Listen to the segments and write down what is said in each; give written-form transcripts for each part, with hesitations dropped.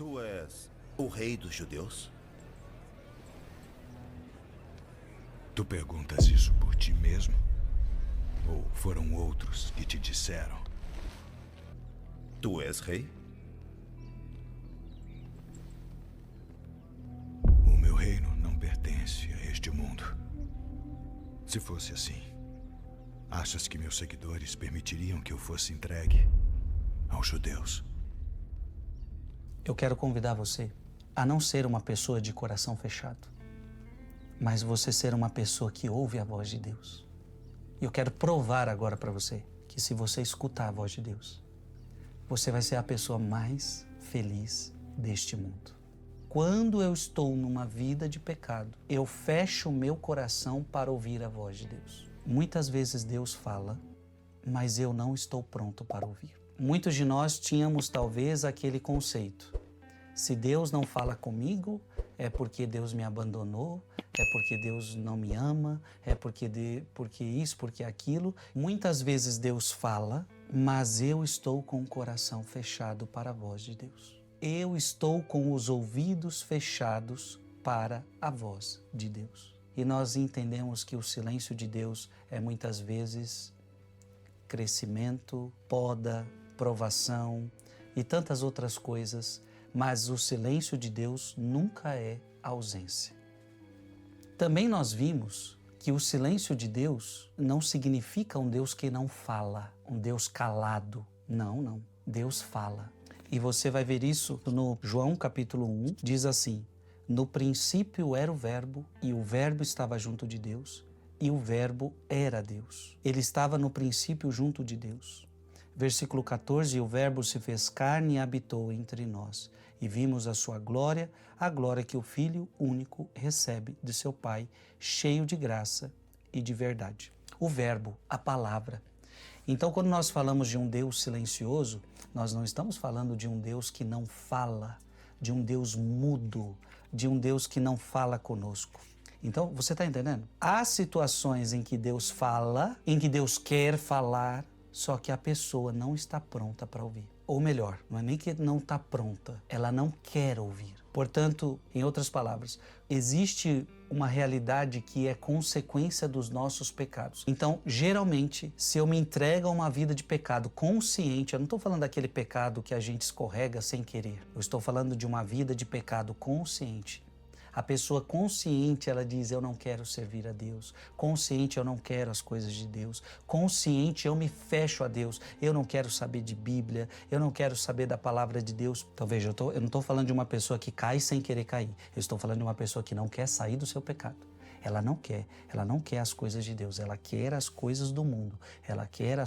Tu és o rei dos judeus? Tu perguntas isso por ti mesmo? Ou foram outros que te disseram? Tu és rei? O meu reino não pertence a este mundo. Se fosse assim, achas que meus seguidores permitiriam que eu fosse entregue aos judeus? Eu quero convidar você a não ser uma pessoa de coração fechado, mas você ser uma pessoa que ouve a voz de Deus. E eu quero provar agora para você que se você escutar a voz de Deus, você vai ser a pessoa mais feliz deste mundo. Quando eu estou numa vida de pecado, eu fecho o meu coração para ouvir a voz de Deus. Muitas vezes Deus fala, mas eu não estou pronto para ouvir. Muitos de nós tínhamos talvez aquele conceito: se Deus não fala comigo, é porque Deus me abandonou, é porque Deus não me ama, é porque isso, porque aquilo. Muitas vezes Deus fala, mas eu estou com o coração fechado para a voz de Deus. Eu estou com os ouvidos fechados para a voz de Deus. E nós entendemos que o silêncio de Deus é muitas vezes crescimento, poda, provação e tantas outras coisas, mas o silêncio de Deus nunca é ausência. Também nós vimos que o silêncio de Deus não significa um Deus que não fala, um Deus calado. Não. Deus fala. E você vai ver isso no João capítulo 1, diz assim: no princípio era o Verbo, e o Verbo estava junto de Deus, e o Verbo era Deus. Ele estava no princípio junto de Deus. Versículo 14, e o Verbo se fez carne e habitou entre nós, e vimos a sua glória, a glória que o Filho único recebe de seu Pai, cheio de graça e de verdade. O Verbo, a palavra. Então, quando nós falamos de um Deus silencioso, nós não estamos falando de um Deus que não fala, de um Deus mudo, de um Deus que não fala conosco. Então, você está entendendo? Há situações em que Deus fala, em que Deus quer falar, só que a pessoa não está pronta para ouvir. Ou melhor, não é nem que não está pronta, ela não quer ouvir. Portanto, em outras palavras, existe uma realidade que é consequência dos nossos pecados. Então, geralmente, se eu me entrego a uma vida de pecado consciente, eu não estou falando daquele pecado que a gente escorrega sem querer. Eu estou falando de uma vida de pecado consciente. A pessoa consciente, ela diz: eu não quero servir a Deus. Consciente, eu não quero as coisas de Deus. Consciente, eu me fecho a Deus. Eu não quero saber de Bíblia. Eu não quero saber da palavra de Deus. Talvez eu não estou falando de uma pessoa que cai sem querer cair. Eu estou falando de uma pessoa que não quer sair do seu pecado. Ela não quer as coisas de Deus, ela quer as coisas do mundo, ela quer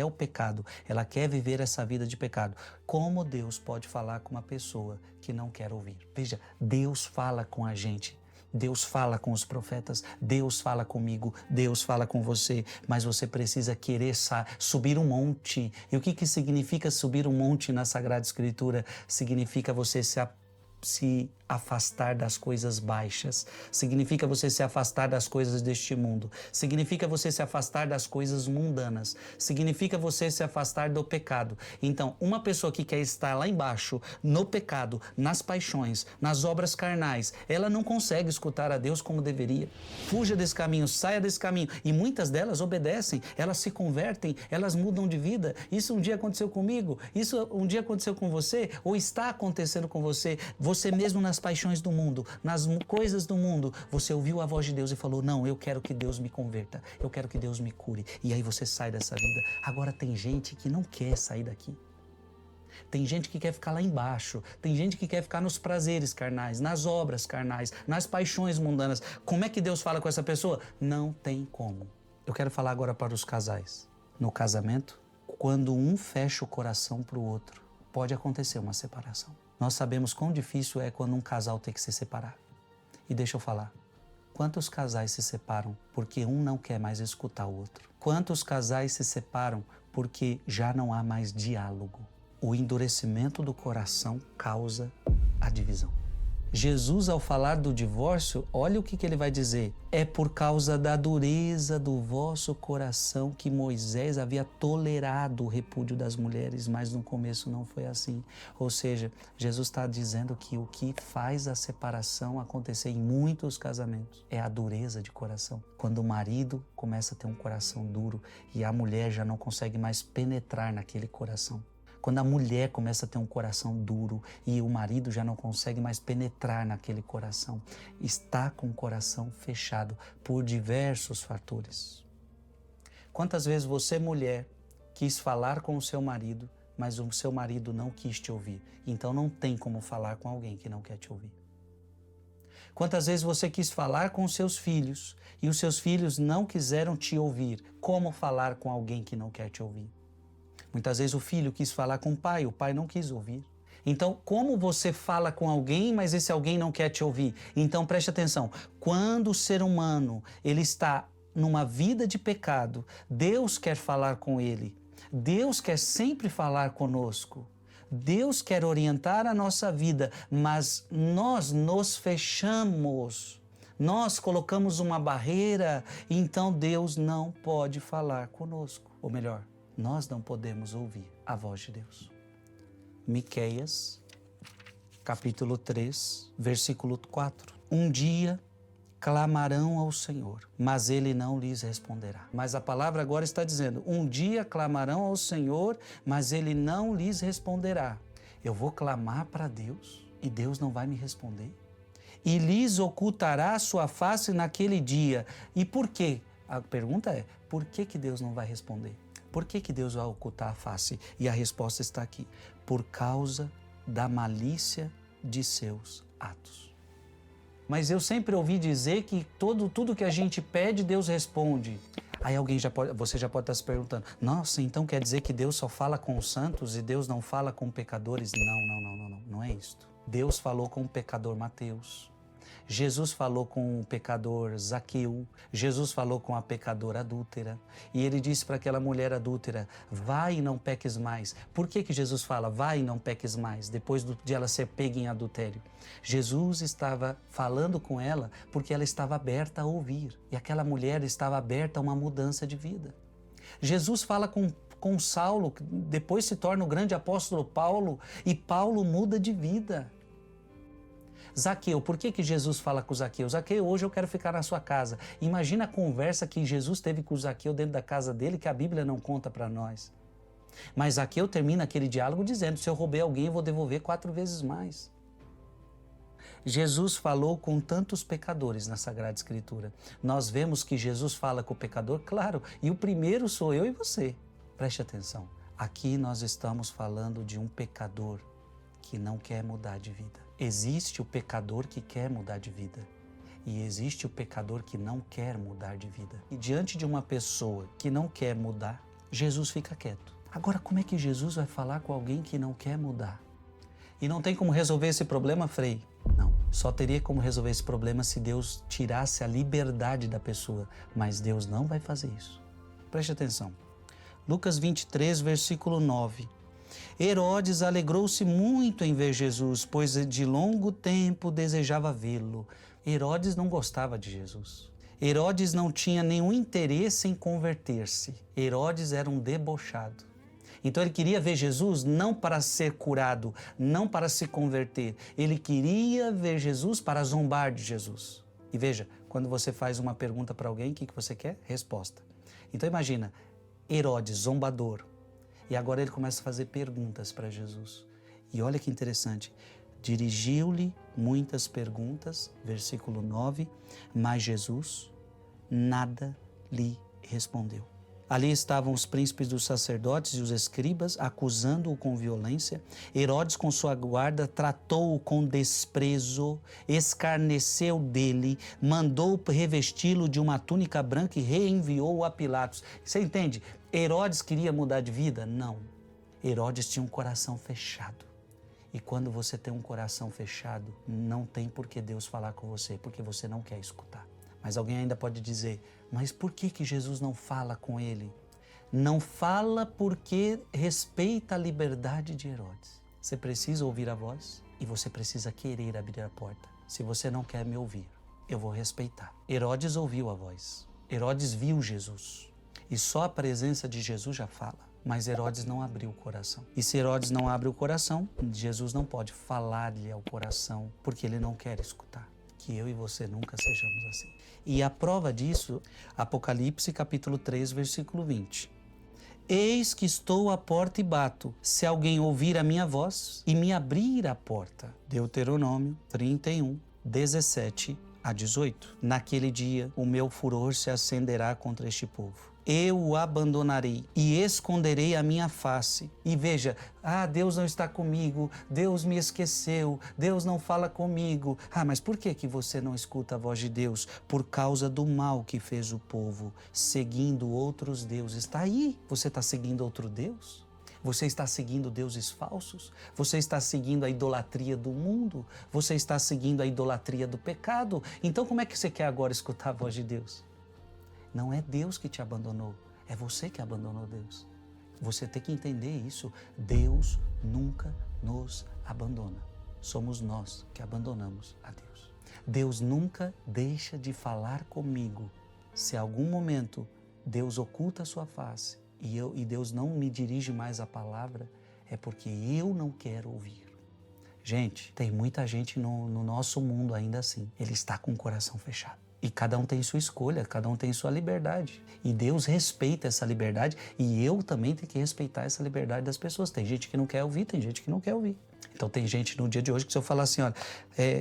o pecado, ela quer viver essa vida de pecado. Como Deus pode falar com uma pessoa que não quer ouvir? Veja, Deus fala com a gente. Deus fala com os profetas, Deus fala comigo, Deus fala com você, mas você precisa querer subir um monte. E o que significa subir um monte na Sagrada Escritura? Significa você se afastar das coisas baixas, significa você se afastar das coisas deste mundo, significa você se afastar das coisas mundanas, significa você se afastar do pecado. Então, uma pessoa que quer estar lá embaixo, no pecado, nas paixões, nas obras carnais, ela não consegue escutar a Deus como deveria. Fuja desse caminho, saia desse caminho. E muitas delas obedecem, elas se convertem, elas mudam de vida. Isso um dia aconteceu comigo, isso um dia aconteceu com você, ou está acontecendo com você. Você mesmo nas paixões do mundo, nas coisas do mundo, você ouviu a voz de Deus e falou: não, eu quero que Deus me converta, eu quero que Deus me cure. E aí você sai dessa vida. Agora tem gente que não quer sair daqui. Tem gente que quer ficar lá embaixo, tem gente que quer ficar nos prazeres carnais, nas obras carnais, nas paixões mundanas. Como é que Deus fala com essa pessoa? Não tem como. Eu quero falar agora para os casais. No casamento, quando um fecha o coração para o outro, pode acontecer uma separação. Nós sabemos quão difícil é quando um casal tem que se separar. E deixa eu falar, quantos casais se separam porque um não quer mais escutar o outro? Quantos casais se separam porque já não há mais diálogo? O endurecimento do coração causa a divisão. Jesus, ao falar do divórcio, olha o que ele vai dizer. É por causa da dureza do vosso coração que Moisés havia tolerado o repúdio das mulheres, mas no começo não foi assim. Ou seja, Jesus está dizendo que o que faz a separação acontecer em muitos casamentos é a dureza de coração. Quando o marido começa a ter um coração duro e a mulher já não consegue mais penetrar naquele coração. Quando a mulher começa a ter um coração duro e o marido já não consegue mais penetrar naquele coração, está com o coração fechado por diversos fatores. Quantas vezes você, mulher, quis falar com o seu marido, mas o seu marido não quis te ouvir? Então não tem como falar com alguém que não quer te ouvir. Quantas vezes você quis falar com os seus filhos e os seus filhos não quiseram te ouvir? Como falar com alguém que não quer te ouvir? Muitas vezes o filho quis falar com o pai não quis ouvir. Então, como você fala com alguém, mas esse alguém não quer te ouvir? Então, preste atenção. Quando o ser humano ele está numa vida de pecado, Deus quer falar com ele. Deus quer sempre falar conosco. Deus quer orientar a nossa vida, mas nós nos fechamos. Nós colocamos uma barreira, então Deus não pode falar conosco. Ou melhor, nós não podemos ouvir a voz de Deus. Miqueias, capítulo 3, versículo 4. Um dia clamarão ao Senhor, mas Ele não lhes responderá. Mas a palavra agora está dizendo, um dia clamarão ao Senhor, mas Ele não lhes responderá. Eu vou clamar para Deus e Deus não vai me responder? E lhes ocultará a sua face naquele dia. E por quê? A pergunta é, por que Deus não vai responder? Por que Deus vai ocultar a face? E a resposta está aqui. Por causa da malícia de seus atos. Mas eu sempre ouvi dizer que tudo que a gente pede, Deus responde. Aí você já pode estar se perguntando, nossa, então quer dizer que Deus só fala com os santos e Deus não fala com pecadores? Não é isto. Deus falou com o pecador Mateus. Jesus falou com o pecador Zaqueu, Jesus falou com a pecadora adúltera e ele disse para aquela mulher adúltera, vai e não peques mais. Por que Jesus fala, vai e não peques mais, depois de ela ser pega em adultério? Jesus estava falando com ela porque ela estava aberta a ouvir e aquela mulher estava aberta a uma mudança de vida. Jesus fala com Saulo, que depois se torna o grande apóstolo Paulo e Paulo muda de vida. Zaqueu, por que Jesus fala com Zaqueu? Zaqueu, hoje eu quero ficar na sua casa. Imagina a conversa que Jesus teve com Zaqueu dentro da casa dele, que a Bíblia não conta para nós. Mas Zaqueu termina aquele diálogo dizendo, se eu roubei alguém, eu vou devolver 4 vezes mais. Jesus falou com tantos pecadores na Sagrada Escritura. Nós vemos que Jesus fala com o pecador, claro, e o primeiro sou eu e você. Preste atenção, aqui nós estamos falando de um pecador que não quer mudar de vida. Existe o pecador que quer mudar de vida e existe o pecador que não quer mudar de vida. E diante de uma pessoa que não quer mudar, Jesus fica quieto. Agora, como é que Jesus vai falar com alguém que não quer mudar? E não tem como resolver esse problema, Frei? Não. Só teria como resolver esse problema se Deus tirasse a liberdade da pessoa. Mas Deus não vai fazer isso. Preste atenção. Lucas 23, versículo 9. Herodes alegrou-se muito em ver Jesus, pois de longo tempo desejava vê-lo. Herodes não gostava de Jesus. Herodes não tinha nenhum interesse em converter-se. Herodes era um debochado. Então ele queria ver Jesus não para ser curado, não para se converter. Ele queria ver Jesus para zombar de Jesus. E veja, quando você faz uma pergunta para alguém, o que você quer? Resposta. Então imagina, Herodes, zombador. E agora ele começa a fazer perguntas para Jesus. E olha que interessante. Dirigiu-lhe muitas perguntas, versículo 9, mas Jesus nada lhe respondeu. Ali estavam os príncipes dos sacerdotes e os escribas, acusando-o com violência. Herodes, com sua guarda, tratou-o com desprezo, escarneceu dele, mandou revesti-lo de uma túnica branca e reenviou-o a Pilatos. Você entende? Herodes queria mudar de vida? Não. Herodes tinha um coração fechado. E quando você tem um coração fechado, não tem por que Deus falar com você, porque você não quer escutar. Mas alguém ainda pode dizer, mas por que Jesus não fala com ele? Não fala porque respeita a liberdade de Herodes. Você precisa ouvir a voz? E você precisa querer abrir a porta. Se você não quer me ouvir, eu vou respeitar. Herodes ouviu a voz. Herodes viu Jesus. E só a presença de Jesus já fala. Mas Herodes não abriu o coração. E se Herodes não abre o coração, Jesus não pode falar-lhe ao coração, porque ele não quer escutar. Que eu e você nunca sejamos assim. E a prova disso, Apocalipse capítulo 3, versículo 20. Eis que estou à porta e bato. Se alguém ouvir a minha voz e me abrir a porta. Deuteronômio 31, 17 a 18. Naquele dia o meu furor se acenderá contra este povo. Eu o abandonarei e esconderei a minha face. E veja, Deus não está comigo, Deus me esqueceu, Deus não fala comigo. Mas por que você não escuta a voz de Deus? Por causa do mal que fez o povo, seguindo outros deuses. Está aí, você está seguindo outro Deus? Você está seguindo deuses falsos? Você está seguindo a idolatria do mundo? Você está seguindo a idolatria do pecado? Então como é que você quer agora escutar a voz de Deus? Não é Deus que te abandonou, é você que abandonou Deus. Você tem que entender isso. Deus nunca nos abandona. Somos nós que abandonamos a Deus. Deus nunca deixa de falar comigo. Se em algum momento Deus oculta a sua face e Deus não me dirige mais a palavra, é porque eu não quero ouvir. Gente, tem muita gente no nosso mundo ainda assim. Ele está com o coração fechado. E cada um tem sua escolha, cada um tem sua liberdade. E Deus respeita essa liberdade e eu também tenho que respeitar essa liberdade das pessoas. Tem gente que não quer ouvir, tem gente que não quer ouvir. Então tem gente no dia de hoje que se eu falar assim, olha,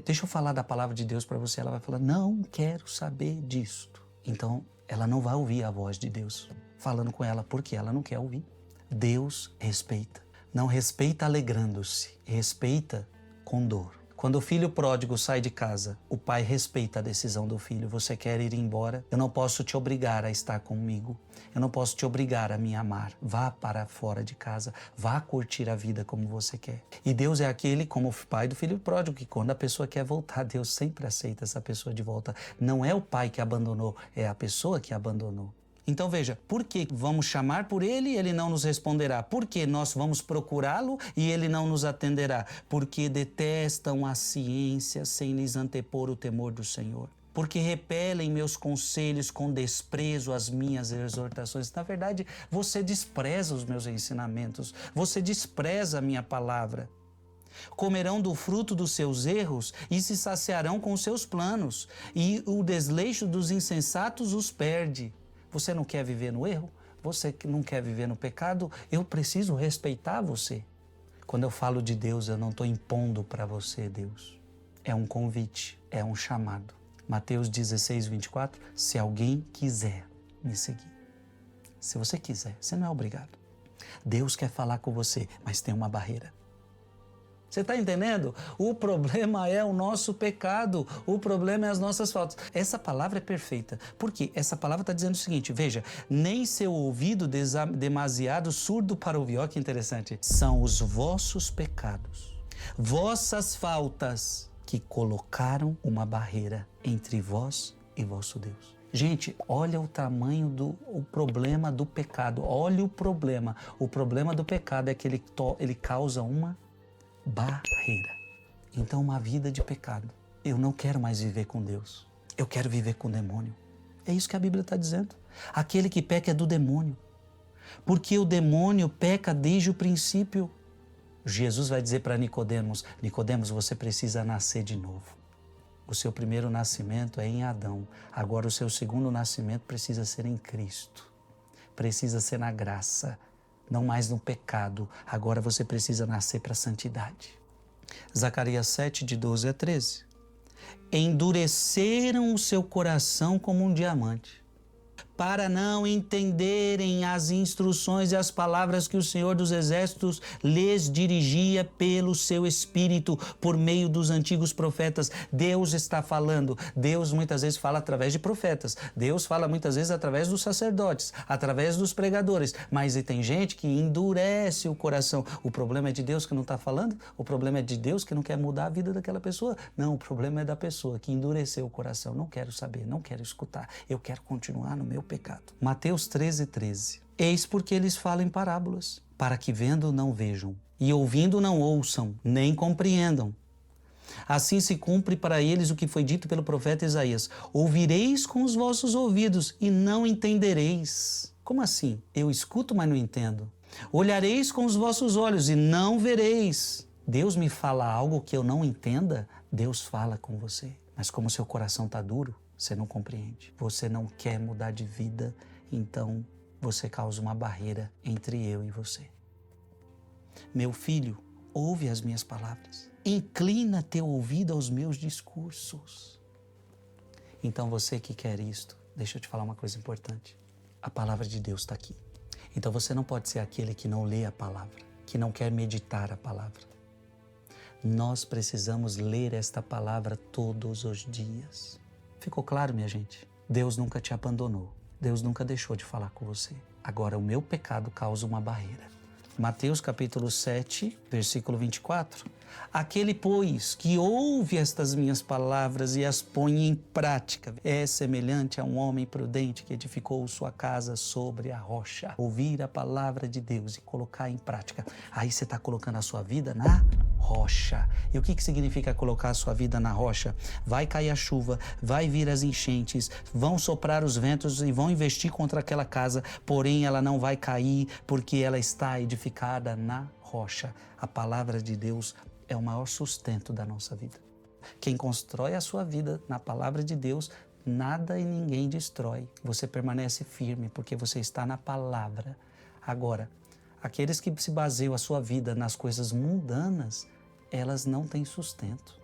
deixa eu falar da palavra de Deus para você, ela vai falar, não quero saber disto. Então ela não vai ouvir a voz de Deus falando com ela porque ela não quer ouvir. Deus respeita. Não respeita alegrando-se, respeita com dor. Quando o filho pródigo sai de casa, o pai respeita a decisão do filho. Você quer ir embora? Eu não posso te obrigar a estar comigo. Eu não posso te obrigar a me amar. Vá para fora de casa. Vá curtir a vida como você quer. E Deus é aquele, como o pai do filho pródigo, que quando a pessoa quer voltar, Deus sempre aceita essa pessoa de volta. Não é o pai que abandonou, é a pessoa que abandonou. Então veja, por que vamos chamar por ele e ele não nos responderá? Por que nós vamos procurá-lo e ele não nos atenderá? Porque detestam a ciência sem lhes antepor o temor do Senhor. Porque repelem meus conselhos com desprezo as minhas exortações. Na verdade, você despreza os meus ensinamentos, você despreza a minha palavra. Comerão do fruto dos seus erros e se saciarão com os seus planos, e o desleixo dos insensatos os perde. Você não quer viver no erro? Você que não quer viver no pecado? Eu preciso respeitar você. Quando eu falo de Deus, eu não estou impondo para você, Deus. É um convite, é um chamado. Mateus 16, 24, se alguém quiser me seguir. Se você quiser, você não é obrigado. Deus quer falar com você, mas tem uma barreira. Você está entendendo? O problema é o nosso pecado, o problema é as nossas faltas. Essa palavra é perfeita, porque essa palavra está dizendo o seguinte, veja, nem seu ouvido demasiado surdo para ouvir, olha que interessante, são os vossos pecados, vossas faltas que colocaram uma barreira entre vós e vosso Deus. Gente, olha o tamanho do problema do pecado, olha o problema do pecado é que ele causa uma barreira. Então, uma vida de pecado. Eu não quero mais viver com Deus. Eu quero viver com o demônio. É isso que a Bíblia está dizendo. Aquele que peca é do demônio. Porque o demônio peca desde o princípio. Jesus vai dizer para Nicodemos, Nicodemos, você precisa nascer de novo. O seu primeiro nascimento é em Adão. Agora o seu segundo nascimento precisa ser em Cristo. Precisa ser na graça. Não mais no pecado, agora você precisa nascer para a santidade. Zacarias 7, de 12 a 13. Endureceram o seu coração como um diamante, para não entenderem as instruções e as palavras que o Senhor dos Exércitos lhes dirigia pelo seu Espírito, por meio dos antigos profetas. Deus está falando. Deus muitas vezes fala através de profetas. Deus fala muitas vezes através dos sacerdotes, através dos pregadores. Mas tem gente que endurece o coração. O problema é de Deus que não está falando? O problema é de Deus que não quer mudar a vida daquela pessoa? Não, o problema é da pessoa que endureceu o coração. Não quero saber, não quero escutar. Eu quero continuar no meu pecado. Mateus 13, 13. Eis porque eles falam em parábolas, para que vendo não vejam, e ouvindo não ouçam, nem compreendam. Assim se cumpre para eles o que foi dito pelo profeta Isaías: ouvireis com os vossos ouvidos e não entendereis. Como assim? Eu escuto, mas não entendo. Olhareis com os vossos olhos e não vereis. Deus me fala algo que eu não entenda? Deus fala com você. Mas como seu coração está duro, você não compreende. Você não quer mudar de vida, então você causa uma barreira entre eu e você. Meu filho, ouve as minhas palavras. Inclina teu ouvido aos meus discursos. Então você que quer isto, deixa eu te falar uma coisa importante. A palavra de Deus está aqui. Então você não pode ser aquele que não lê a palavra, que não quer meditar a palavra. Nós precisamos ler esta palavra todos os dias. Ficou claro, minha gente? Deus nunca te abandonou. Deus nunca deixou de falar com você. Agora, o meu pecado causa uma barreira. Mateus capítulo 7, versículo 24. Aquele, pois, que ouve estas minhas palavras e as põe em prática, é semelhante a um homem prudente que edificou sua casa sobre a rocha. Ouvir a palavra de Deus e colocar em prática. Aí você está colocando a sua vida na rocha. E o que significa colocar a sua vida na rocha? Vai cair a chuva, vai vir as enchentes, vão soprar os ventos e vão investir contra aquela casa, porém ela não vai cair porque ela está edificada na rocha. A palavra de Deus é o maior sustento da nossa vida. Quem constrói a sua vida na palavra de Deus, nada e ninguém destrói. Você permanece firme porque você está na palavra. Agora, aqueles que se baseiam a sua vida nas coisas mundanas, elas não têm sustento.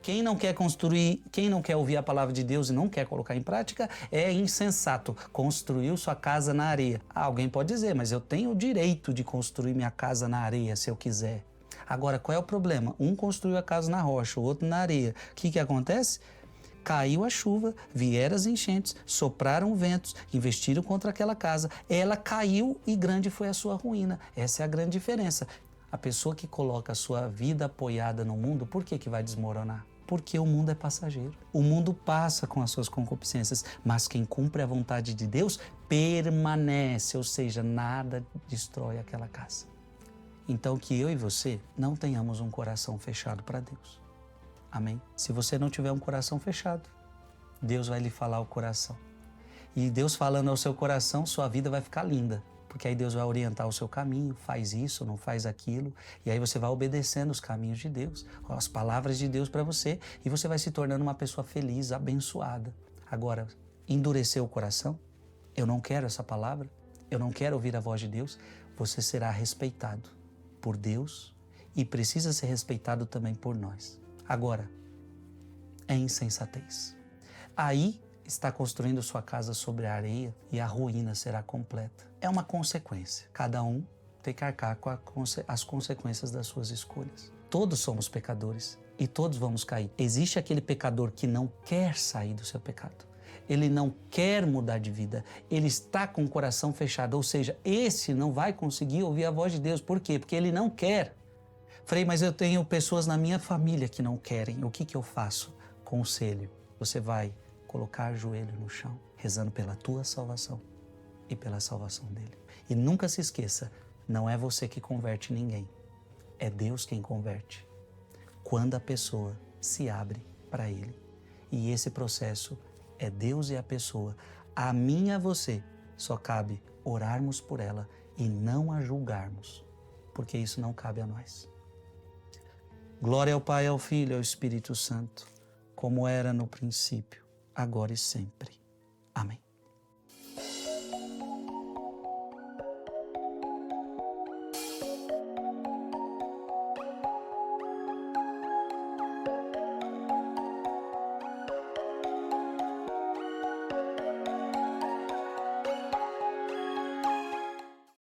Quem não quer construir, quem não quer ouvir a palavra de Deus e não quer colocar em prática, é insensato. Construiu sua casa na areia. Alguém pode dizer, mas eu tenho o direito de construir minha casa na areia se eu quiser. Agora, qual é o problema? Um construiu a casa na rocha, o outro na areia. O que acontece? Caiu a chuva, vieram as enchentes, sopraram ventos, investiram contra aquela casa. Ela caiu e grande foi a sua ruína. Essa é a grande diferença. A pessoa que coloca a sua vida apoiada no mundo, por que vai desmoronar? Porque o mundo é passageiro. O mundo passa com as suas concupiscências, mas quem cumpre a vontade de Deus permanece, ou seja, nada destrói aquela casa. Então que eu e você não tenhamos um coração fechado para Deus. Amém? Se você não tiver um coração fechado, Deus vai lhe falar ao coração. E Deus falando ao seu coração, sua vida vai ficar linda. Porque aí Deus vai orientar o seu caminho, faz isso, não faz aquilo. E aí você vai obedecendo os caminhos de Deus, as palavras de Deus para você. E você vai se tornando uma pessoa feliz, abençoada. Agora, endurecer o coração, eu não quero essa palavra, eu não quero ouvir a voz de Deus, você será respeitado por Deus e precisa ser respeitado também por nós. Agora, é insensatez. Aí está construindo sua casa sobre a areia e a ruína será completa. É uma consequência. Cada um tem que arcar com as consequências das suas escolhas. Todos somos pecadores e todos vamos cair. Existe aquele pecador que não quer sair do seu pecado. Ele não quer mudar de vida, ele está com o coração fechado, ou seja, esse não vai conseguir ouvir a voz de Deus. Por quê? Porque ele não quer. Frei, mas eu tenho pessoas na minha família que não querem. O que eu faço? Conselho, você vai colocar o joelho no chão, rezando pela tua salvação e pela salvação dele. E nunca se esqueça, não é você que converte ninguém, é Deus quem converte. Quando a pessoa se abre para ele. E esse processo é Deus e a pessoa. A mim e a você só cabe orarmos por ela e não a julgarmos, porque isso não cabe a nós. Glória ao Pai, ao Filho e ao Espírito Santo, como era no princípio, agora e sempre. Amém.